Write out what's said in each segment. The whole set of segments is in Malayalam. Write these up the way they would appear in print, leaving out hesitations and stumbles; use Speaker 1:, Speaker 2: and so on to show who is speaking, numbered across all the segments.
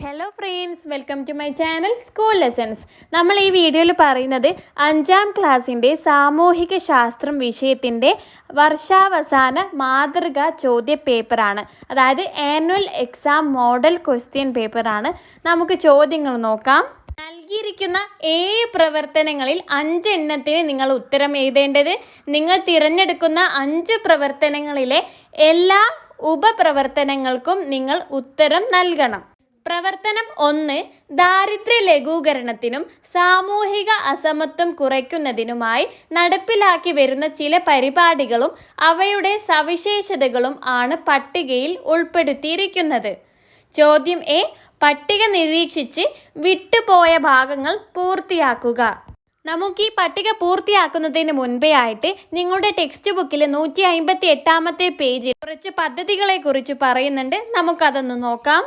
Speaker 1: Hello friends, welcome to my channel school lessons. നമ്മൾ ഈ വീഡിയോയിൽ പറയുന്നത് 5ാം ക്ലാസ്സിൻ്റെ സാമൂഹിക ശാസ്ത്രം വിഷയത്തിൻ്റെ വർഷാവസാന മാതൃകാ ചോദ്യ പേപ്പറാണ്. അതായത് ആനുവൽ എക്സാം മോഡൽ ക്വസ്റ്റ്യൻ പേപ്പറാണ്. നമുക്ക് ചോദ്യങ്ങൾ നോക്കാം. നൽകിയിരിക്കുന്ന 7 പ്രവർത്തനങ്ങളിൽ 5 എണ്ണത്തിന് നിങ്ങൾ ഉത്തരം എഴുതേണ്ടത്. നിങ്ങൾ തിരഞ്ഞെടുക്കുന്ന 5 പ്രവർത്തനങ്ങളിലെ എല്ലാ ഉപപ്രവർത്തനങ്ങൾക്കും നിങ്ങൾ ഉത്തരം നൽകണം. പ്രവർത്തനം 1, ദാരിദ്ര്യ ലഘൂകരണത്തിനും സാമൂഹിക അസമത്വം കുറയ്ക്കുന്നതിനുമായി നടപ്പിലാക്കി വരുന്ന ചില പരിപാടികളും അവയുടെ സവിശേഷതകളും ആണ് പട്ടികയിൽ ഉൾപ്പെടുത്തിയിരിക്കുന്നത്. ചോദ്യം എ, പട്ടിക നിരീക്ഷിച്ച് വിട്ടുപോയ ഭാഗങ്ങൾ പൂർത്തിയാക്കുക. നമുക്ക് ഈ പട്ടിക പൂർത്തിയാക്കുന്നതിന് മുൻപേ ആയിട്ട് നിങ്ങളുടെ ടെക്സ്റ്റ് ബുക്കിൽ 158-ാമത്തെ പേജിൽ കുറച്ച് പദ്ധതികളെ കുറിച്ച് പറയുന്നുണ്ട്. നമുക്കതൊന്ന് നോക്കാം.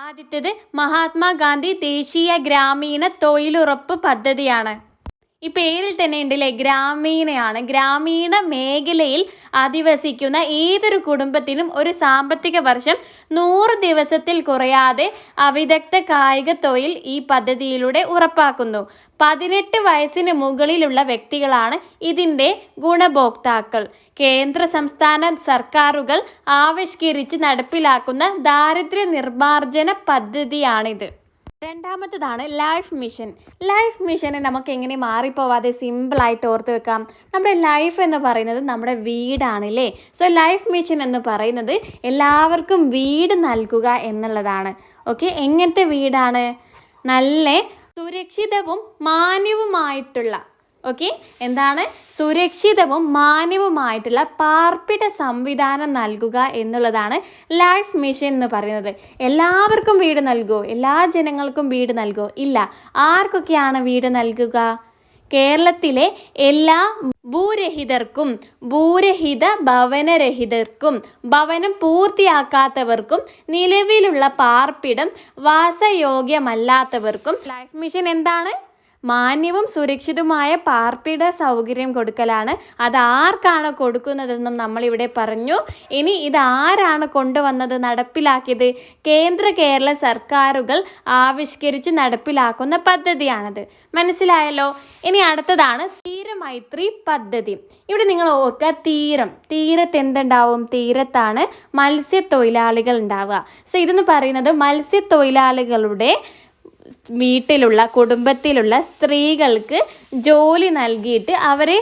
Speaker 1: ആദ്യത്തേത് മഹാത്മാഗാന്ധി ദേശീയ ഗ്രാമീണ തൊഴിലുറപ്പ് പദ്ധതിയാണ്. ഈ പേരിൽ തന്നെ ഉണ്ടല്ലേ, ഗ്രാമീണയാണ്. ഗ്രാമീണ മേഖലയിൽ അധിവസിക്കുന്ന ഏതൊരു കുടുംബത്തിനും ഒരു സാമ്പത്തിക വർഷം 100 ദിവസത്തിൽ കുറയാതെ അവിദഗ്ധ കായിക തൊഴിൽ ഈ പദ്ധതിയിലൂടെ ഉറപ്പാക്കുന്നു. 18 വയസ്സിന് മുകളിലുള്ള വ്യക്തികളാണ് ഇതിൻ്റെ ഗുണഭോക്താക്കൾ. കേന്ദ്ര സംസ്ഥാന സർക്കാരുകൾ ആവിഷ്കരിച്ച് നടപ്പിലാക്കുന്ന ദാരിദ്ര്യ നിർമ്മാർജ്ജന പദ്ധതിയാണിത്. രണ്ടാമത്തേതാണ് ലൈഫ് മിഷൻ. ലൈഫ് മിഷനെ നമുക്ക് എങ്ങനെ മാറിപ്പോവാതെ സിമ്പിളായിട്ട് ഓർത്ത് വെക്കാം. നമ്മുടെ ലൈഫ് എന്ന് പറയുന്നത് നമ്മുടെ വീടാണല്ലേ. സോ ലൈഫ് മിഷൻ എന്ന് പറയുന്നത് എല്ലാവർക്കും വീട് നൽകുക എന്നുള്ളതാണ്. ഓക്കെ, എങ്ങനത്തെ വീടാണ്? നല്ല സുരക്ഷിതവും മാന്യവുമായിട്ടുള്ള, ഓക്കെ, എന്താണ് സുരക്ഷിതവും മാന്യവുമായിട്ടുള്ള പാർപ്പിട സംവിധാനം നൽകുക എന്നുള്ളതാണ് ലൈഫ് മിഷൻ എന്ന് പറയുന്നത്. എല്ലാവർക്കും വീട് നൽകുമോ? എല്ലാ ജനങ്ങൾക്കും വീട് നൽകുമോ? ഇല്ല. ആർക്കൊക്കെയാണ് വീട് നൽകുക? കേരളത്തിലെ എല്ലാ ഭൂരഹിതർക്കും, ഭൂരഹിത ഭവനരഹിതർക്കും, ഭവനം പൂർത്തിയാക്കാത്തവർക്കും, നിലവിലുള്ള പാർപ്പിടം വാസയോഗ്യമല്ലാത്തവർക്കും ലൈഫ് മിഷൻ എന്താണ്? മാന്യവും സുരക്ഷിതവുമായ പാർപ്പിട സൗകര്യം കൊടുക്കലാണ്. അത് ആർക്കാണ് കൊടുക്കുന്നതെന്നും നമ്മളിവിടെ പറഞ്ഞു. ഇനി ഇത് ആരാണ് കൊണ്ടുവന്നത്, നടപ്പിലാക്കിയത്? കേരള സർക്കാരുകൾ ആവിഷ്കരിച്ച് നടപ്പിലാക്കുന്ന പദ്ധതിയാണത്. മനസ്സിലായല്ലോ. ഇനി അടുത്തതാണ് തീരമൈത്രി പദ്ധതി. ഇവിടെ നിങ്ങൾ ഓർക്കുക, തീരത്ത് എന്തുണ്ടാവും? തീരത്താണ് മത്സ്യത്തൊഴിലാളികൾ ഉണ്ടാവുക. സോ ഇതെന്ന് പറയുന്നത് മത്സ്യത്തൊഴിലാളികളുടെ വീട്ടിലുള്ള, കുടുംബത്തിലുള്ള സ്ത്രീകൾക്ക് ജോലി നൽകിയിട്ട് അവരെ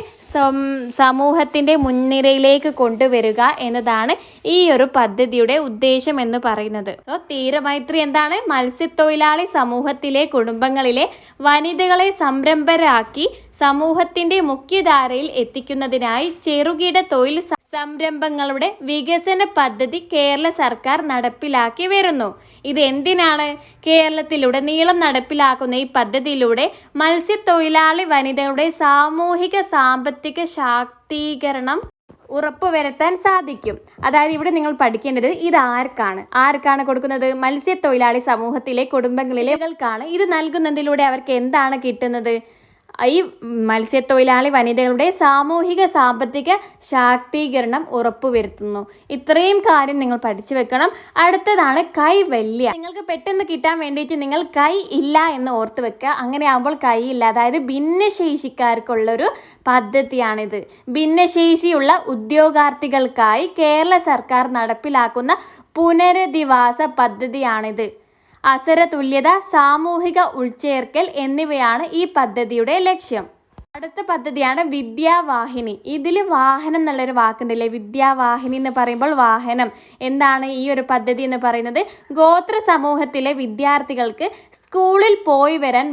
Speaker 1: സമൂഹത്തിൻ്റെ മുൻനിരയിലേക്ക് കൊണ്ടുവരിക എന്നതാണ് ഈ ഒരു പദ്ധതിയുടെ ഉദ്ദേശം എന്ന് പറയുന്നത്. സോ തീരമൈത്രി എന്താണ്? മത്സ്യത്തൊഴിലാളി സമൂഹത്തിലെ കുടുംബങ്ങളിലെ വനിതകളെ സംരംഭരാക്കി സമൂഹത്തിൻ്റെ മുഖ്യധാരയിൽ എത്തിക്കുന്നതിനായി ചെറുകിട തൊഴിൽ സംരംഭങ്ങളുടെ വികസന പദ്ധതി കേരള സർക്കാർ നടപ്പിലാക്കി വരുന്നു. ഇത് എന്തിനാണ്? കേരളത്തിലുടനീളം നടപ്പിലാക്കുന്ന ഈ പദ്ധതിയിലൂടെ മത്സ്യത്തൊഴിലാളി വനിതകളുടെ സാമൂഹിക സാമ്പത്തിക ശാക്തീകരണം ഉറപ്പുവരുത്താൻ സാധിക്കും. അതായത് ഇവിടെ നിങ്ങൾ പഠിക്കേണ്ടത് ഇത് ആർക്കാണ് കൊടുക്കുന്നത്? മത്സ്യത്തൊഴിലാളി സമൂഹത്തിലെ കുടുംബങ്ങളിലേക്കാണ്. ഇത് നൽകുന്നതിലൂടെ അവർക്ക് എന്താണ് കിട്ടുന്നത്? ഈ മത്സ്യത്തൊഴിലാളി വനിതകളുടെ സാമൂഹിക സാമ്പത്തിക ശാക്തീകരണം ഉറപ്പുവരുത്തുന്നു. ഇത്രയും കാര്യം നിങ്ങൾ പഠിച്ചു വെക്കണം. അടുത്തതാണ് കൈവല്യ. നിങ്ങൾക്ക് പെട്ടെന്ന് കിട്ടാൻ വേണ്ടിയിട്ട് നിങ്ങൾ കൈ ഇല്ല എന്ന് ഓർത്ത് വെക്കുക. അങ്ങനെ ആകുമ്പോൾ കൈയില്ല, അതായത് ഭിന്നശേഷിക്കാർക്കുള്ളൊരു പദ്ധതിയാണിത്. ഭിന്നശേഷിയുള്ള ഉദ്യോഗാർത്ഥികൾക്കായി കേരള സർക്കാർ നടപ്പിലാക്കുന്ന പുനരധിവാസ പദ്ധതിയാണിത്. അസരതുല്യത, സാമൂഹിക ഉൾച്ചേർക്കൽ എന്നിവയാണ് ഈ പദ്ധതിയുടെ ലക്ഷ്യം. അടുത്ത പദ്ധതിയാണ് വിദ്യാവാഹിനി. ഇതിൽ വാഹനം എന്നുള്ളൊരു വാക്കുണ്ടല്ലേ, വിദ്യാവാഹിനി എന്ന് പറയുമ്പോൾ വാഹനം. എന്താണ് ഈ ഒരു പദ്ധതി എന്ന് പറയുന്നത്? ഗോത്ര സമൂഹത്തിലെ വിദ്യാർത്ഥികൾക്ക് സ്കൂളിൽ പോയി വരാൻ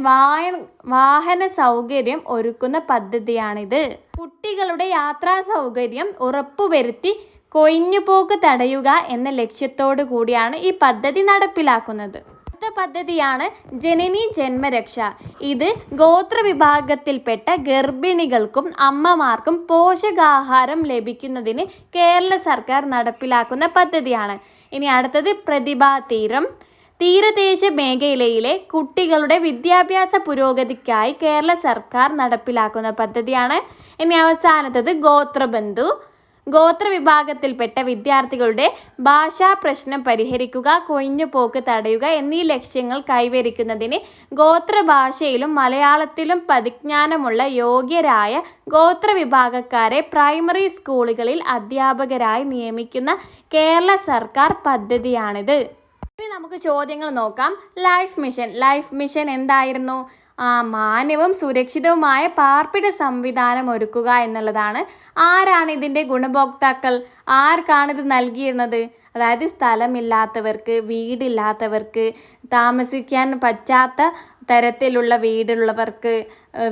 Speaker 1: വാഹന സൗകര്യം ഒരുക്കുന്ന പദ്ധതിയാണിത്. കുട്ടികളുടെ യാത്രാ സൗകര്യം ഉറപ്പുവരുത്തി കൊഴിഞ്ഞുപോക്ക് തടയുക എന്ന ലക്ഷ്യത്തോടു കൂടിയാണ് ഈ പദ്ധതി നടപ്പിലാക്കുന്നത്. അടുത്ത പദ്ധതിയാണ് ജനനി ജന്മരക്ഷ. ഇത് ഗോത്രവിഭാഗത്തിൽപ്പെട്ട ഗർഭിണികൾക്കും അമ്മമാർക്കും പോഷകാഹാരം ലഭിക്കുന്നതിന് കേരള സർക്കാർ നടപ്പിലാക്കുന്ന പദ്ധതിയാണ്. ഇനി അടുത്തത് പ്രതിഭാ തീരം. തീരദേശ മേഖലയിലെ കുട്ടികളുടെ വിദ്യാഭ്യാസ പുരോഗതിക്കായി കേരള സർക്കാർ നടപ്പിലാക്കുന്ന പദ്ധതിയാണ്. ഇനി അവസാനത്തത് ഗോത്രബന്ധു. ഗോത്രവിഭാഗത്തിൽപ്പെട്ട വിദ്യാർത്ഥികളുടെ ഭാഷാ പ്രശ്നം പരിഹരിക്കുക, കൊഴിഞ്ഞുപോക്ക് തടയുക എന്നീ ലക്ഷ്യങ്ങൾ കൈവരിക്കുന്നതിന് ഗോത്രഭാഷയിലും മലയാളത്തിലും പരിജ്ഞാനമുള്ള യോഗ്യരായ ഗോത്രവിഭാഗക്കാരെ പ്രൈമറി സ്കൂളുകളിൽ അധ്യാപകരായി നിയമിക്കുന്ന കേരള സർക്കാർ പദ്ധതിയാണിത്. ഇനി നമുക്ക് ചോദ്യങ്ങൾ നോക്കാം. ലൈഫ് മിഷൻ എന്തായിരുന്നു? മാന്യവും സുരക്ഷിതവുമായ പാർപ്പിട സംവിധാനം ഒരുക്കുക എന്നുള്ളതാണ്. ആരാണ് ഇതിൻ്റെ ഗുണഭോക്താക്കൾ? ആർക്കാണിത് നൽകിയിരുന്നത്? അതായത് സ്ഥലമില്ലാത്തവർക്ക്, വീടില്ലാത്തവർക്ക്, താമസിക്കാൻ പറ്റാത്ത തരത്തിലുള്ള വീടുള്ളവർക്ക്,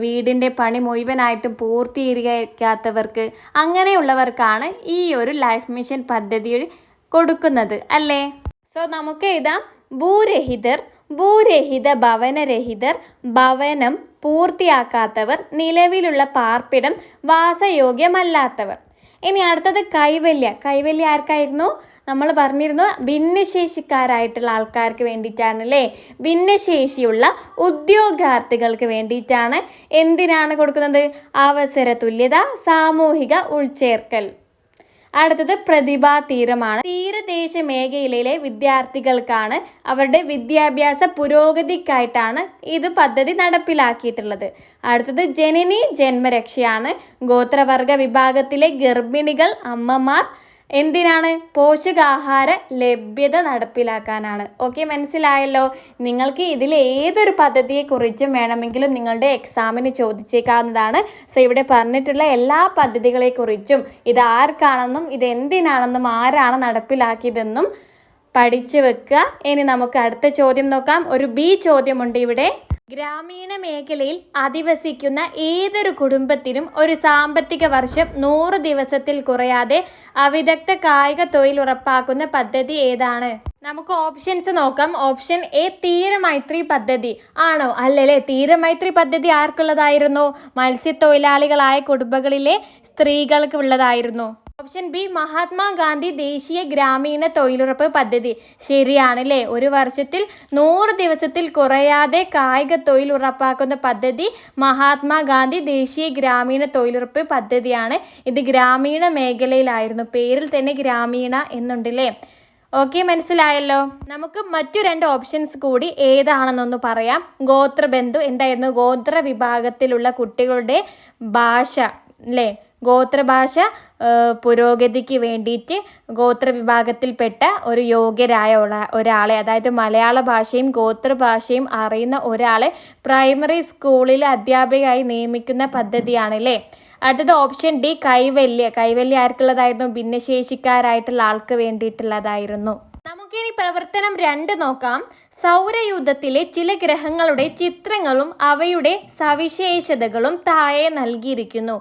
Speaker 1: വീടിൻ്റെ പണി മുഴുവനായിട്ടും പൂർത്തീകരിക്കാത്തവർക്ക്, അങ്ങനെയുള്ളവർക്കാണ് ഈ ഒരു ലൈഫ് മിഷൻ പദ്ധതി കൊടുക്കുന്നത് അല്ലേ? സോ നമുക്ക് എഴുതാം ഭൂരഹിത ഭവനരഹിതർ, ഭവനം പൂർത്തിയാക്കാത്തവർ, നിലവിലുള്ള പാർപ്പിടം വാസയോഗ്യമല്ലാത്തവർ. ഇനി അടുത്തത് കൈവല്യ ആർക്കായിരുന്നു? നമ്മൾ പറഞ്ഞിരുന്നു ഭിന്നശേഷിക്കാരായിട്ടുള്ള ആൾക്കാർക്ക് വേണ്ടിയിട്ടാണ് അല്ലേ? ഭിന്നശേഷിയുള്ള ഉദ്യോഗാർത്ഥികൾക്ക് വേണ്ടിയിട്ടാണ്. എന്തിനാണ് കൊടുക്കുന്നത്? അവസര തുല്യത, സാമൂഹിക ഉൾച്ചേർക്കൽ. അടുത്തത് പ്രതിഭാ തീരമാണ്. തീരദേശ മേഖലയിലെ വിദ്യാർത്ഥികൾക്കാണ് അവരുടെ വിദ്യാഭ്യാസ പുരോഗതിക്കായിട്ടാണ് ഇത് പദ്ധതി നടപ്പിലാക്കിയിട്ടുള്ളത്. അടുത്തത് ജന്മരക്ഷയാണ്. ഗോത്രവർഗ വിഭാഗത്തിലെ ഗർഭിണികൾ, അമ്മമാർ എന്തിനാണ്? പോഷകാഹാര ലഭ്യത നടപ്പിലാക്കാനാണ്. ഓക്കെ, മനസ്സിലായല്ലോ? നിങ്ങൾക്ക് ഇതിൽ ഏതൊരു പദ്ധതിയെക്കുറിച്ചും വേണമെങ്കിലും നിങ്ങളുടെ എക്സാമിന് ചോദിച്ചേക്കാവുന്നതാണ്. സോ ഇവിടെ പറഞ്ഞിട്ടുള്ള എല്ലാ പദ്ധതികളെക്കുറിച്ചും ഇത് ആർക്കാണെന്നും ഇത് എന്തിനാണെന്നും ആരാണ് നടപ്പിലാക്കിയതെന്നും പഠിച്ചു വെക്കുക. ഇനി നമുക്ക് അടുത്ത ചോദ്യം നോക്കാം. ഒരു ബി ചോദ്യമുണ്ട് ഇവിടെ. ഗ്രാമീണ മേഖലയിൽ അധിവസിക്കുന്ന ഏതൊരു കുടുംബത്തിനും ഒരു സാമ്പത്തിക വർഷം 100 ദിവസത്തിൽ കുറയാതെ അവിദഗ്ധ കായിക തൊഴിൽ ഉറപ്പാക്കുന്ന പദ്ധതി ഏതാണ്? നമുക്ക് ഓപ്ഷൻസ് നോക്കാം. ഓപ്ഷൻ എ തീരമൈത്രി പദ്ധതി ആണോ? അല്ലല്ലേ. തീരമൈത്രി പദ്ധതി ആർക്കുള്ളതായിരുന്നു? മത്സ്യത്തൊഴിലാളികളായ കുടുംബങ്ങളിലെ സ്ത്രീകൾക്ക് ഉള്ളതായിരുന്നു. ഓപ്ഷൻ ബി മഹാത്മാഗാന്ധി ദേശീയ ഗ്രാമീണ തൊഴിലുറപ്പ് പദ്ധതി. ശരിയാണല്ലേ. ഒരു വർഷത്തിൽ 100 ദിവസത്തിൽ കുറയാതെ കായിക തൊഴിൽ ഉറപ്പാക്കുന്ന പദ്ധതി മഹാത്മാഗാന്ധി ദേശീയ ഗ്രാമീണ തൊഴിലുറപ്പ് പദ്ധതിയാണ്. ഇത് ഗ്രാമീണ മേഖലയിലായിരുന്നു. പേരിൽ തന്നെ ഗ്രാമീണ എന്നുണ്ടല്ലേ. ഓക്കെ, മനസ്സിലായല്ലോ. നമുക്ക് മറ്റു 2 ഓപ്ഷൻസ് കൂടി ഏതാണെന്നൊന്ന് പറയാം. ഗോത്രബന്ധു എന്തായിരുന്നു? ഗോത്ര വിഭാഗത്തിലുള്ള കുട്ടികളുടെ ഭാഷ അല്ലേ? ഗോത്രഭാഷ പുരോഗതിക്ക് വേണ്ടിയിട്ട് ഗോത്രവിഭാഗത്തിൽപ്പെട്ട ഒരു യോഗ്യരായ ഒരാളെ, അതായത് മലയാള ഭാഷയും ഗോത്രഭാഷയും അറിയുന്ന ഒരാളെ പ്രൈമറി സ്കൂളിൽ അധ്യാപികയായി നിയമിക്കുന്ന പദ്ധതിയാണല്ലേ. അടുത്തത് ഓപ്ഷൻ ഡി കൈവല്യ ആർക്കുള്ളതായിരുന്നു? ഭിന്നശേഷിക്കാരായിട്ടുള്ള ആൾക്ക് വേണ്ടിയിട്ടുള്ളതായിരുന്നു. നമുക്കിനി പ്രവർത്തനം 2 നോക്കാം. സൗരയൂഥത്തിലെ ചില ഗ്രഹങ്ങളുടെ ചിത്രങ്ങളും അവയുടെ സവിശേഷതകളും താഴെ നൽകിയിരിക്കുന്നു.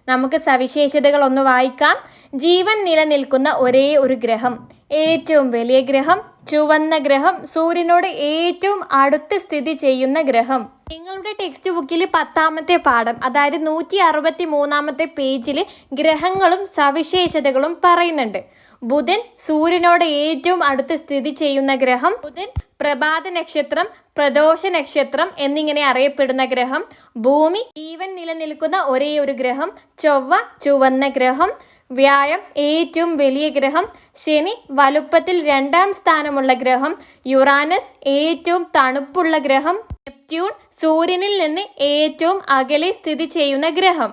Speaker 1: നമുക്ക് സവിശേഷതകൾ ഒന്ന് വായിക്കാം. ജീവൻ നിലനിൽക്കുന്ന ഒരേ ഒരു ഗ്രഹം, ഏറ്റവും വലിയ ഗ്രഹം, ചുവന്ന ഗ്രഹം, സൂര്യനോട് ഏറ്റവും അടുത്ത് സ്ഥിതി ചെയ്യുന്ന ഗ്രഹം. നിങ്ങളുടെ ടെക്സ്റ്റ് ബുക്കിൽ 10ാമത്തെ പാഠം, അതായത് 163ാമത്തെ പേജിൽ ഗ്രഹങ്ങളും സവിശേഷതകളും പറയുന്നുണ്ട്. ബുധൻ സൂര്യനോട് ഏറ്റവും അടുത്ത് സ്ഥിതി ചെയ്യുന്ന ഗ്രഹം. ബുധൻ പ്രഭാത നക്ഷത്രം, പ്രദോഷ നക്ഷത്രം എന്നിങ്ങനെ അറിയപ്പെടുന്ന ഗ്രഹം. ഭൂമി ജീവൻ നിലനിൽക്കുന്ന ഒരേ ഒരു ഗ്രഹം. ചൊവ്വ ചുവന്ന ഗ്രഹം. വ്യാഴം ഏറ്റവും വലിയ ഗ്രഹം. ശനി വലുപ്പത്തിൽ 2ാം സ്ഥാനമുള്ള ഗ്രഹം. യുറാനസ് ഏറ്റവും തണുപ്പുള്ള ഗ്രഹം. നെപ്റ്റ്യൂൺ സൂര്യനിൽ നിന്ന് ഏറ്റവും അകലെ സ്ഥിതി ചെയ്യുന്ന ഗ്രഹം.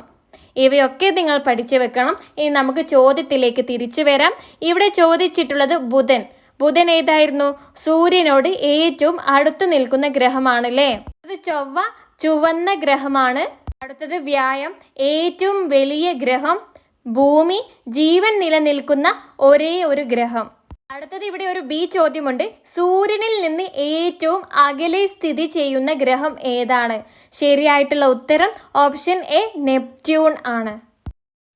Speaker 1: ഇവയൊക്കെ നിങ്ങൾ പഠിച്ചു വെക്കണം. ഇനി നമുക്ക് ചോദ്യത്തിലേക്ക് തിരിച്ചു വരാം. ഇവിടെ ചോദിച്ചിട്ടുള്ളത് ബുധൻ ഏതായിരുന്നു? സൂര്യനോട് ഏറ്റവും അടുത്ത് നിൽക്കുന്ന ഗ്രഹമാണല്ലേ. അത് ചൊവ്വ ചുവന്ന ഗ്രഹമാണ്. അടുത്തത് വ്യാഴം ഏറ്റവും വലിയ ഗ്രഹം. ഭൂമി ജീവൻ നിലനിൽക്കുന്ന ഒരേ ഒരു ഗ്രഹം. അടുത്തത് ഇവിടെ ഒരു ബി ചോദ്യമുണ്ട്. സൂര്യനിൽ നിന്ന് ഏറ്റവും അകലെ സ്ഥിതി ചെയ്യുന്ന ഗ്രഹം ഏതാണ്? ശരിയായിട്ടുള്ള ഉത്തരം ഓപ്ഷൻ എ നെപ്റ്റ്യൂൺ ആണ്.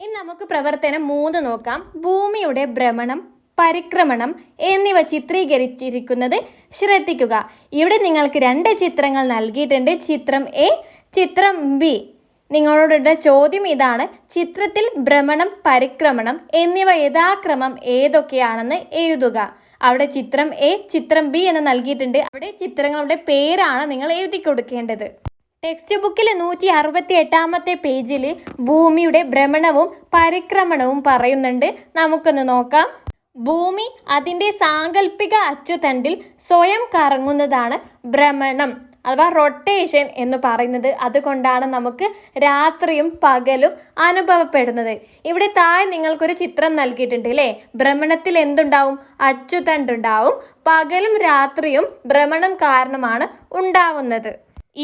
Speaker 1: ഇനി നമുക്ക് പ്രവർത്തനം 3 നോക്കാം. ഭൂമിയുടെ ഭ്രമണം, പരിക്രമണം എന്നിവ ചിത്രീകരിച്ചിരിക്കുന്നത് ശ്രദ്ധിക്കുക. ഇവിടെ നിങ്ങൾക്ക് 2 ചിത്രങ്ങൾ നൽകിയിട്ടുണ്ട്. ചിത്രം എ, ചിത്രം ബി. നിങ്ങളോടുള്ള ചോദ്യം ഇതാണ്. ചിത്രത്തിൽ ഭ്രമണം, പരിക്രമണം എന്നിവ യഥാക്രമം ഏതൊക്കെയാണെന്ന് എഴുതുക. അവിടെ ചിത്രം എ, ചിത്രം ബി എന്ന് നൽകിയിട്ടുണ്ട്. അവിടെ ചിത്രങ്ങളുടെ പേരാണ് നിങ്ങൾ എഴുതി കൊടുക്കേണ്ടത്. ടെക്സ്റ്റ് ബുക്കിൽ 168 പേജിൽ ഭൂമിയുടെ ഭ്രമണവും പരിക്രമണവും പറയുന്നുണ്ട്. നമുക്കൊന്ന് നോക്കാം. ഭൂമി അതിൻ്റെ സാങ്കല്പിക അച്ചുതണ്ടിൽ സ്വയം കറങ്ങുന്നതാണ് ഭ്രമണം അഥവാ റൊട്ടേഷൻ എന്ന് പറയുന്നത്. അതുകൊണ്ടാണ് നമുക്ക് രാത്രിയും പകലും അനുഭവപ്പെടുന്നത്. ഇവിടെ താഴെ നിങ്ങൾക്കൊരു ചിത്രം നൽകിയിട്ടുണ്ട് അല്ലേ? ഭ്രമണത്തിൽ എന്തുണ്ടാവും? അച്ചുതണ്ടുണ്ടാവും. പകലും രാത്രിയും ഭ്രമണം കാരണമാണ് ഉണ്ടാവുന്നത്.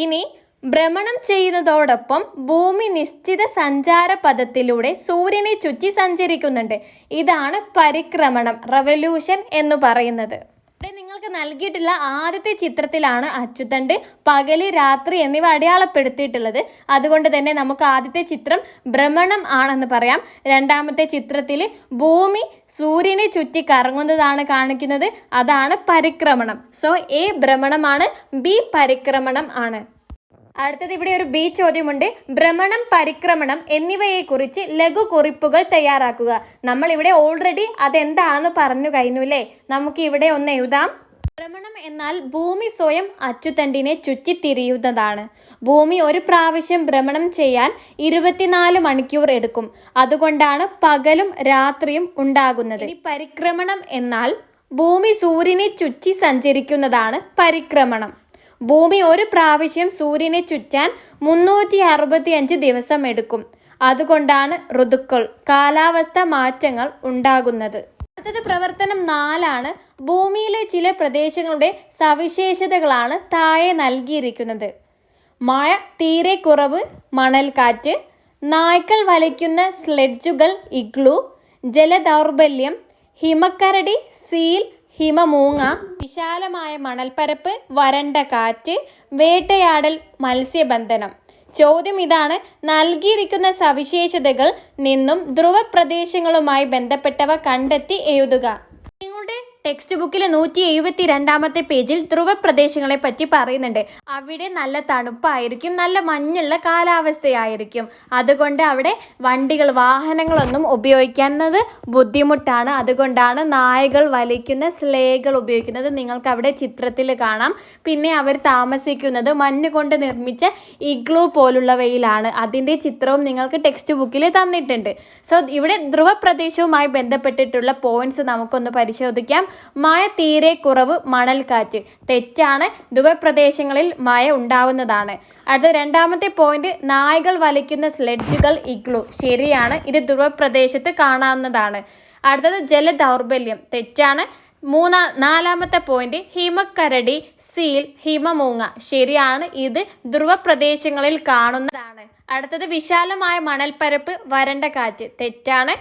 Speaker 1: ഇനി ഭ്രമണം ചെയ്യുന്നതോടൊപ്പം ഭൂമി നിശ്ചിത സഞ്ചാര പഥത്തിലൂടെ സൂര്യനെ ചുറ്റി സഞ്ചരിക്കുന്നുണ്ട്. ഇതാണ് പരിക്രമണം, റെവല്യൂഷൻ എന്ന് പറയുന്നത്. ഇവിടെ നിങ്ങൾക്ക് നൽകിയിട്ടുള്ള ആദ്യത്തെ ചിത്രത്തിലാണ് അച്ചുതണ്ട്, പകല്, രാത്രി എന്നിവ അടയാളപ്പെടുത്തിയിട്ടുള്ളത്. അതുകൊണ്ട് തന്നെ നമുക്ക് ആദ്യത്തെ ചിത്രം ഭ്രമണം ആണെന്ന് പറയാം. രണ്ടാമത്തെ ചിത്രത്തിൽ ഭൂമി സൂര്യനെ ചുറ്റി കറങ്ങുന്നതാണ് കാണിക്കുന്നത്. അതാണ് പരിക്രമണം. സോ എ ഭ്രമണമാണ്, ബി പരിക്രമണം ആണ്. അടുത്തത് ഇവിടെ ഒരു ബി ചോദ്യമുണ്ട്. ഭ്രമണം, പരിക്രമണം എന്നിവയെക്കുറിച്ച് ലഘുകുറിപ്പുകൾ തയ്യാറാക്കുക. നമ്മൾ ഇവിടെ ഓൾറെഡി അതെന്താണെന്ന് പറഞ്ഞു കഴിഞ്ഞു അല്ലേ? നമുക്ക് ഇവിടെ ഒന്ന് എഴുതാം. ഭ്രമണം എന്നാൽ ഭൂമി സ്വയം അച്ചുതണ്ടിനെ ചുറ്റിത്തിരിയുന്നതാണ്. ഭൂമി ഒരു പ്രാവശ്യം ഭ്രമണം ചെയ്യാൻ 24 മണിക്കൂർ എടുക്കും. അതുകൊണ്ടാണ് പകലും രാത്രിയും ഉണ്ടാകുന്നത്. ഈ പരിക്രമണം എന്നാൽ ഭൂമി സൂര്യനെ ചുറ്റി സഞ്ചരിക്കുന്നതാണ് പരിക്രമണം. ഭൂമി ഒരു പ്രാവശ്യം സൂര്യനെ ചുറ്റാൻ 365 ദിവസം എടുക്കും. അതുകൊണ്ടാണ് ഋതുക്കൾ, കാലാവസ്ഥ മാറ്റങ്ങൾ ഉണ്ടാകുന്നത്. അടുത്തത് പ്രവർത്തനം 4 ഭൂമിയിലെ ചില പ്രദേശങ്ങളുടെ സവിശേഷതകളാണ് താഴെ നൽകിയിരിക്കുന്നത്. മഴ തീരെ കുറവ്, മണൽക്കാറ്റ്, നായ്ക്കൾ വലിക്കുന്ന സ്ലെഡ്ജുകൾ ഇഗ്ലു, ജലദൗർബല്യം, ഹിമക്കരടി, സീൽ, ഹിമമൂങ്ങ, വിശാലമായ മണൽപ്പരപ്പ്, വരണ്ട കാറ്റ്, വേട്ടയാടൽ, മത്സ്യബന്ധനം. ചോദ്യം ഇതാണ്: നൽകിയിരിക്കുന്ന സവിശേഷതകൾ നിന്നും ധ്രുവപ്രദേശങ്ങളുമായി ബന്ധപ്പെട്ടവ കണ്ടെത്തി എഴുതുക. നിങ്ങളുടെ ടെക്സ്റ്റ് ബുക്കിൽ 172 പേജിൽ ധ്രുവപ്രദേശങ്ങളെ പറ്റി പറയുന്നുണ്ട്. അവിടെ നല്ല തണുപ്പായിരിക്കും, നല്ല മഞ്ഞുള്ള കാലാവസ്ഥയായിരിക്കും. അതുകൊണ്ട് അവിടെ വണ്ടികൾ, വാഹനങ്ങളൊന്നും ഉപയോഗിക്കുന്നത് ബുദ്ധിമുട്ടാണ്. അതുകൊണ്ടാണ് നായകൾ വലിക്കുന്ന സ്ലേകൾ ഉപയോഗിക്കുന്നത്. നിങ്ങൾക്ക് അവിടെ ചിത്രത്തിൽ കാണാം. പിന്നെ അവർ താമസിക്കുന്നത് മണ്ണ് കൊണ്ട് നിർമ്മിച്ച ഇഗ്ലൂ പോലുള്ളവയിലാണ്. അതിൻ്റെ ചിത്രവും നിങ്ങൾക്ക് ടെക്സ്റ്റ് ബുക്കിൽ തന്നിട്ടുണ്ട്. സോ ഇവിടെ ധ്രുവപ്രദേശവുമായി ബന്ധപ്പെട്ടിട്ടുള്ള പോയിന്റ്സ് നമുക്കൊന്ന് പരിശോധിക്കാം. മഴ തീരെ കുറവ്, മണൽക്കാറ്റ്. തെറ്റാണ്. ധ്രുവപ്രദേശങ്ങളിൽ മഴ ഉണ്ടാവുന്നതാണ്. അടുത്ത രണ്ടാമത്തെ പോയിന്റ്, നായ്കൾ വലിക്കുന്ന സ്ലെഡ്ജുകൾ ഇഗ്ലു. ശരിയാണ്, ഇത് ധ്രുവപ്രദേശത്ത് കാണാവുന്നതാണ്. അടുത്തത് ജലദൗർബല്യം. തെറ്റാണ്. നാലാമത്തെ പോയിന്റ്, ഹിമക്കരടി, സീൽ, ഹിമമൂങ്ങ. ശരിയാണ്, ഇത് ധ്രുവപ്രദേശങ്ങളിൽ കാണുന്നതാണ്. അടുത്തത് വിശാലമായ മണൽപ്പരപ്പ്, വരണ്ട കാറ്റ്. തെറ്റാണ്.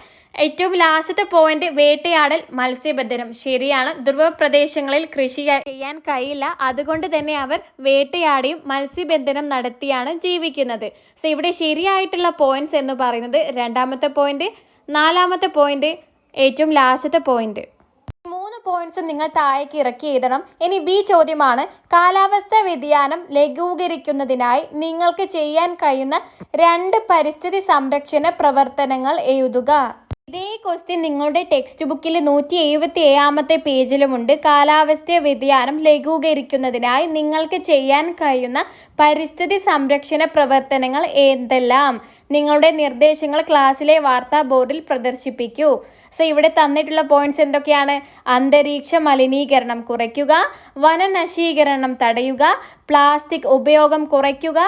Speaker 1: ഏറ്റവും ലാസ്റ്റത്തെ പോയിന്റ്, വേട്ടയാടൽ, മത്സ്യബന്ധനം. ശരിയാണ്, ധ്രുവപ്രദേശങ്ങളിൽ കൃഷി ചെയ്യാൻ കഴിയില്ല. അതുകൊണ്ട് തന്നെ അവർ വേട്ടയാടിയും മത്സ്യബന്ധനം നടത്തിയാണ് ജീവിക്കുന്നത്. സോ ഇവിടെ ശരിയായിട്ടുള്ള പോയിന്റ്സ് എന്ന് പറയുന്നത് രണ്ടാമത്തെ പോയിന്റ്, നാലാമത്തെ പോയിന്റ്, ഏറ്റവും ലാസ്റ്റത്തെ പോയിന്റ്. 3 പോയിന്റ്സും നിങ്ങൾ താഴേക്ക് ഇറക്കി എഴുതണം. ഇനി ബി ചോദ്യമാണ്: കാലാവസ്ഥാ വ്യതിയാനം ലഘൂകരിക്കുന്നതിനായി നിങ്ങൾക്ക് ചെയ്യാൻ കഴിയുന്ന 2 പരിസ്ഥിതി സംരക്ഷണ പ്രവർത്തനങ്ങൾ എഴുതുക. ഇതേ ക്വസ്റ്റ്യൻ നിങ്ങളുടെ ടെക്സ്റ്റ് ബുക്കിൽ 177 പേജിലുമുണ്ട്. കാലാവസ്ഥാ വ്യതിയാനം ലഘൂകരിക്കുന്നതിനായി നിങ്ങൾക്ക് ചെയ്യാൻ കഴിയുന്ന പരിസ്ഥിതി സംരക്ഷണ പ്രവർത്തനങ്ങൾ എന്തെല്ലാം? നിങ്ങളുടെ നിർദ്ദേശങ്ങൾ ക്ലാസ്സിലെ വാർത്താ ബോർഡിൽ പ്രദർശിപ്പിക്കൂ. സോ ഇവിടെ തന്നിട്ടുള്ള പോയിന്റ്സ് എന്തൊക്കെയാണ്? അന്തരീക്ഷ മലിനീകരണം കുറയ്ക്കുക, വനനശീകരണം തടയുക, പ്ലാസ്റ്റിക് ഉപയോഗം കുറയ്ക്കുക,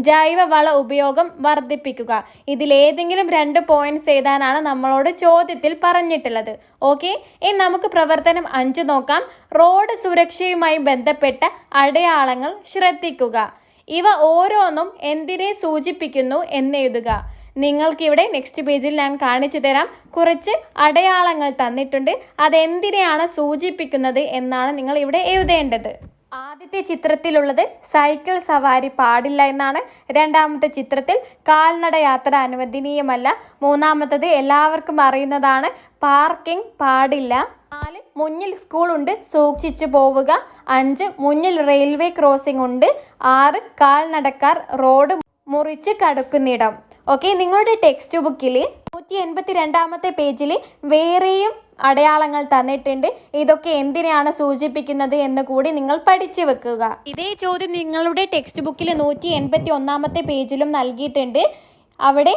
Speaker 1: ജൈവവള ഉപയോഗം വർദ്ധിപ്പിക്കുക. ഇതിലേതെങ്കിലും 2 പോയിന്റ്സ് എഴുതാനാണ് നമ്മളോട് ചോദ്യത്തിൽ പറഞ്ഞിട്ടുള്ളത്. ഓക്കെ, ഇനി നമുക്ക് പ്രവർത്തനം 5 നോക്കാം. റോഡ് സുരക്ഷയുമായി ബന്ധപ്പെട്ട അടയാളങ്ങൾ ശ്രദ്ധിക്കുക. ഇവ ഓരോന്നും എന്തിനെ സൂചിപ്പിക്കുന്നു എന്നെഴുതുക. നിങ്ങൾക്കിവിടെ നെക്സ്റ്റ് പേജിൽ ഞാൻ കാണിച്ചു തരാം. കുറച്ച് അടയാളങ്ങൾ തന്നിട്ടുണ്ട്. അതെന്തിനെയാണ് സൂചിപ്പിക്കുന്നത് എന്നാണ് നിങ്ങൾ ഇവിടെ എഴുതേണ്ടത്. ആദ്യത്തെ ചിത്രത്തിലുള്ളത് സൈക്കിൾ സവാരി പാടില്ല എന്നാണ്. രണ്ടാമത്തെ ചിത്രത്തിൽ കാൽനട യാത്ര അനുവദനീയമല്ല. മൂന്നാമത്തത് എല്ലാവർക്കും അറിയുന്നതാണ്, പാർക്കിംഗ് പാടില്ല. 4, മുന്നിൽ സ്കൂൾ ഉണ്ട്, സൂക്ഷിച്ചു പോവുക. 5, മുന്നിൽ റെയിൽവേ ക്രോസിംഗ് ഉണ്ട്. 6, കാൽനടക്കാർ റോഡ് മുറിച്ച് കടക്കുന്നിടം. ഓക്കെ, നിങ്ങളുടെ ടെക്സ്റ്റ് ബുക്കിൽ 182 പേജിൽ വേറെയും അടയാളങ്ങൾ തന്നിട്ടുണ്ട്. ഇതൊക്കെ എന്തിനെയാണ് സൂചിപ്പിക്കുന്നത് എന്ന് കൂടി നിങ്ങൾ പഠിച്ചു വെക്കുക. ഇതേ ചോദ്യം നിങ്ങളുടെ ടെക്സ്റ്റ് ബുക്കിൽ 181 പേജിലും നൽകിയിട്ടുണ്ട്. അവിടെ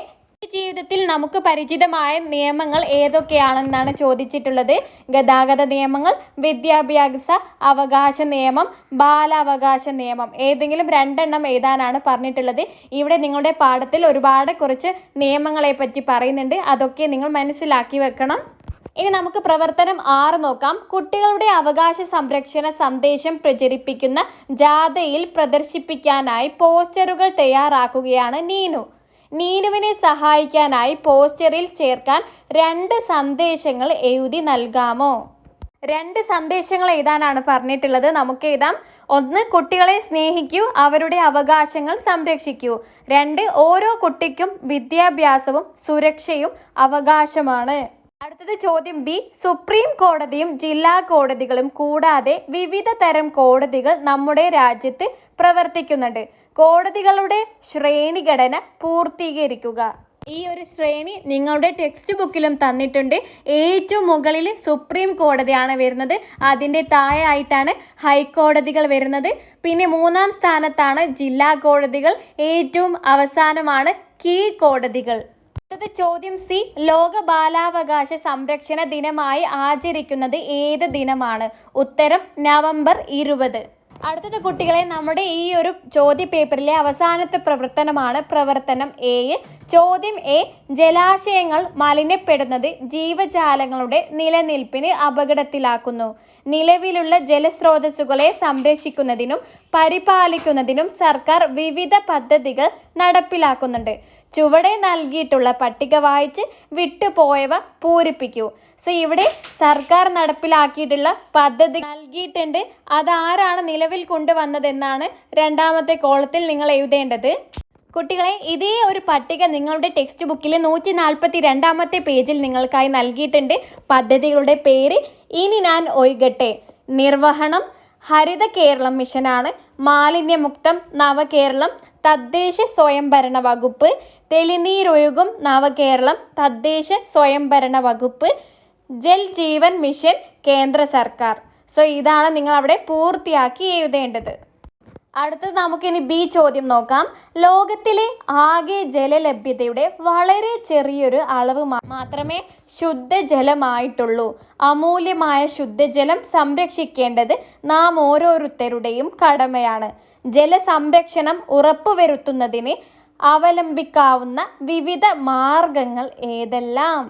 Speaker 1: ജീവിതത്തിൽ നമുക്ക് പരിചിതമായ നിയമങ്ങൾ ഏതൊക്കെയാണെന്നാണ് ചോദിച്ചിട്ടുള്ളത്. ഗതാഗത നിയമങ്ങൾ, വിദ്യാഭ്യാസ അവകാശ നിയമം, ബാലാവകാശ നിയമം. ഏതെങ്കിലും 2 എണ്ണം എഴുതാനാണ് പറഞ്ഞിട്ടുള്ളത്. ഇവിടെ നിങ്ങളുടെ പാഠത്തിൽ കുറച്ച് നിയമങ്ങളെ പറ്റി പറയുന്നുണ്ട്. അതൊക്കെ നിങ്ങൾ മനസ്സിലാക്കി വെക്കണം. ഇനി നമുക്ക് പ്രവർത്തനം 6 നോക്കാം. കുട്ടികളുടെ അവകാശ സംരക്ഷണ സന്ദേശം പ്രചരിപ്പിക്കുന്ന ജാഥയിൽ പ്രദർശിപ്പിക്കാനായി പോസ്റ്ററുകൾ തയ്യാറാക്കുകയാണ് നീനു. നീനുവിനെ സഹായിക്കാനായി പോസ്റ്ററിൽ ചേർക്കാൻ 2 സന്ദേശങ്ങൾ എഴുതി നൽകാമോ? 2 സന്ദേശങ്ങൾ എഴുതാനാണ് പറഞ്ഞിട്ടുള്ളത്. നമുക്ക് എഴുതാം. 1, കുട്ടികളെ സ്നേഹിക്കൂ, അവരുടെ അവകാശങ്ങൾ സംരക്ഷിക്കൂ. 2, ഓരോ കുട്ടിക്കും വിദ്യാഭ്യാസവും സുരക്ഷയും അവകാശമാണ്. അടുത്തത് ചോദ്യം ബി. സുപ്രീം കോടതിയും ജില്ലാ കോടതികളും കൂടാതെ വിവിധ തരം കോടതികൾ നമ്മുടെ രാജ്യത്ത് പ്രവർത്തിക്കുന്നുണ്ട്. കോടതികളുടെ ശ്രേണിഘടന പൂർത്തീകരിക്കുക. ഈ ഒരു ശ്രേണി നിങ്ങളുടെ ടെക്സ്റ്റ് ബുക്കിലും തന്നിട്ടുണ്ട്. ഏറ്റവും മുകളിൽ സുപ്രീം കോടതിയാണ് വരുന്നത്. അതിൻ്റെ താഴെയായിട്ടാണ് ഹൈക്കോടതികൾ വരുന്നത്. പിന്നെ 3ാം സ്ഥാനത്താണ് ജില്ലാ കോടതികൾ. ഏറ്റവും അവസാനമാണ് കീഴ്ക്കോടതികൾ. ചോദ്യം സി. ലോക ബാലാവകാശ സംരക്ഷണ ദിനമായി ആചരിക്കുന്നത് ഏത് ദിനമാണ്? ഉത്തരം നവംബർ 20. അടുത്തത് കുട്ടികളെ, നമ്മുടെ ഈ ഒരു ചോദ്യ പേപ്പറിലെ അവസാനത്തെ പ്രവർത്തനമാണ് പ്രവർത്തനം 7. ചോദ്യം എ. ജലാശയങ്ങൾ മലിനപ്പെടുന്നത് ജീവജാലങ്ങളുടെ നിലനിൽപ്പിന് അപകടത്തിലാക്കുന്നു. നിലവിലുള്ള ജലസ്രോതസ്സുകളെ സംരക്ഷിക്കുന്നതിനും പരിപാലിക്കുന്നതിനും സർക്കാർ വിവിധ പദ്ധതികൾ നടപ്പിലാക്കുന്നുണ്ട്. ചുവടെ നൽകിയിട്ടുള്ള പട്ടിക വായിച്ച് വിട്ടുപോയവ പൂരിപ്പിക്കൂ. സോ ഇവിടെ സർക്കാർ നടപ്പിലാക്കിയിട്ടുള്ള പദ്ധതി നൽകിയിട്ടുണ്ട്. അതാരാണ് നിലവിൽ കൊണ്ടുവന്നതെന്നാണ് 2ാമത്തെ കോളത്തിൽ നിങ്ങൾ എഴുതേണ്ടത്. കുട്ടികളെ, ഇതേ ഒരു പട്ടിക നിങ്ങളുടെ ടെക്സ്റ്റ് ബുക്കിൽ 142 പേജിൽ നിങ്ങൾക്കായി നൽകിയിട്ടുണ്ട്. പദ്ധതികളുടെ പേര് ഇനി ഞാൻ ഒഴുകട്ടെ. നിർവഹണം ഹരിത കേരളം മിഷനാണ്. മാലിന്യമുക്തം നവകേരളം തദ്ദേശ സ്വയംഭരണ വകുപ്പ്. തെളിനീരൊഴുകും നവകേരളം തദ്ദേശ സ്വയംഭരണ വകുപ്പ്. ജൽ ജീവൻ മിഷൻ കേന്ദ്ര സർക്കാർ. സോ ഇതാണ് നിങ്ങൾ അവിടെ പൂർത്തിയാക്കി എഴുതേണ്ടത്. അടുത്തത് നമുക്കിനി ബി ചോദ്യം നോക്കാം. ലോകത്തിലെ ആകെ ജലലഭ്യതയുടെ വളരെ ചെറിയൊരു അളവ് മാത്രമേ ശുദ്ധജലമായിട്ടുള്ളൂ. അമൂല്യമായ ശുദ്ധജലം സംരക്ഷിക്കേണ്ടത് നാം ഓരോരുത്തരുടെയും കടമയാണ്. ജലസംരക്ഷണം ഉറപ്പുവരുത്തുന്നതിന് അവലംബിക്കാവുന്ന വിവിധ മാർഗങ്ങൾ ഏതെല്ലാം?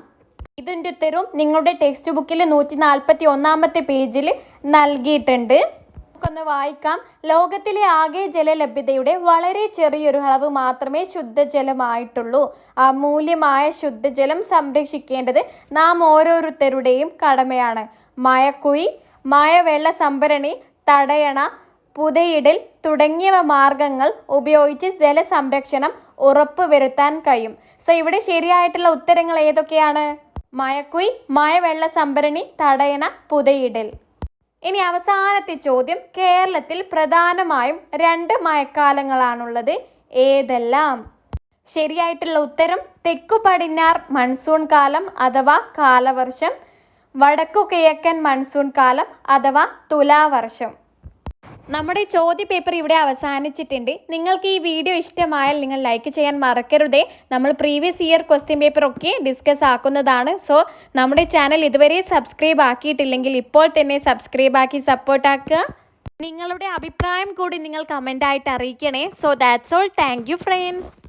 Speaker 1: ഇതിൻ്റെ ഉത്തരവും നിങ്ങളുടെ ടെക്സ്റ്റ് ബുക്കിൽ 141 പേജിൽ നൽകിയിട്ടുണ്ട്. നമുക്കൊന്ന് വായിക്കാം. ലോകത്തിലെ ആകെ ജലലഭ്യതയുടെ വളരെ ചെറിയൊരു അളവ് മാത്രമേ ശുദ്ധജലമായിട്ടുള്ളൂ. അമൂല്യമായ ശുദ്ധജലം സംരക്ഷിക്കേണ്ടത് നാം ഓരോരുത്തരുടെയും കടമയാണ്. മഴക്കുഴി, മഴവെള്ള സംഭരണി, തടയണ, പുതയിടൽ തുടങ്ങിയവ മാർഗങ്ങൾ ഉപയോഗിച്ച് ജലസംരക്ഷണം ഉറപ്പുവരുത്താൻ കഴിയും. സോ ഇവിടെ ശരിയായിട്ടുള്ള ഉത്തരങ്ങൾ ഏതൊക്കെയാണ്? മഴക്കുഴി, മഴവെള്ള സംഭരണി, തടയണ, പുതയിടൽ. ഇനി അവസാനത്തെ ചോദ്യം. കേരളത്തിൽ പ്രധാനമായും 2 മഴക്കാലങ്ങളാണുള്ളത്. ഏതെല്ലാം? ശരിയായിട്ടുള്ള ഉത്തരം തെക്കു പടിഞ്ഞാറ് മൺസൂൺ കാലം അഥവാ കാലവർഷം, വടക്കു കിഴക്കൻ മൺസൂൺ കാലം അഥവാ തുലാവർഷം. നമ്മുടെ ചോദ്യ പേപ്പർ ഇവിടെ അവസാനിച്ചിട്ടുണ്ട്. നിങ്ങൾക്ക് ഈ വീഡിയോ ഇഷ്ടമായാൽ നിങ്ങൾ ലൈക്ക് ചെയ്യാൻ മറക്കരുതേ. നമ്മൾ പ്രീവിയസ് ഇയർ ക്വസ്റ്റ്യൻ പേപ്പർ ഒക്കെ ഡിസ്കസ് ആക്കുന്നതാണ്. സോ നമ്മുടെ ചാനൽ ഇതുവരെ സബ്സ്ക്രൈബ് ആക്കിയിട്ടില്ലെങ്കിൽ ഇപ്പോൾ തന്നെ സബ്സ്ക്രൈബ് ആക്കി സപ്പോർട്ടാക്കുക. നിങ്ങളുടെ അഭിപ്രായം കൂടി നിങ്ങൾ കമൻ്റായിട്ട് അറിയിക്കണേ. So that's all. Thank you friends.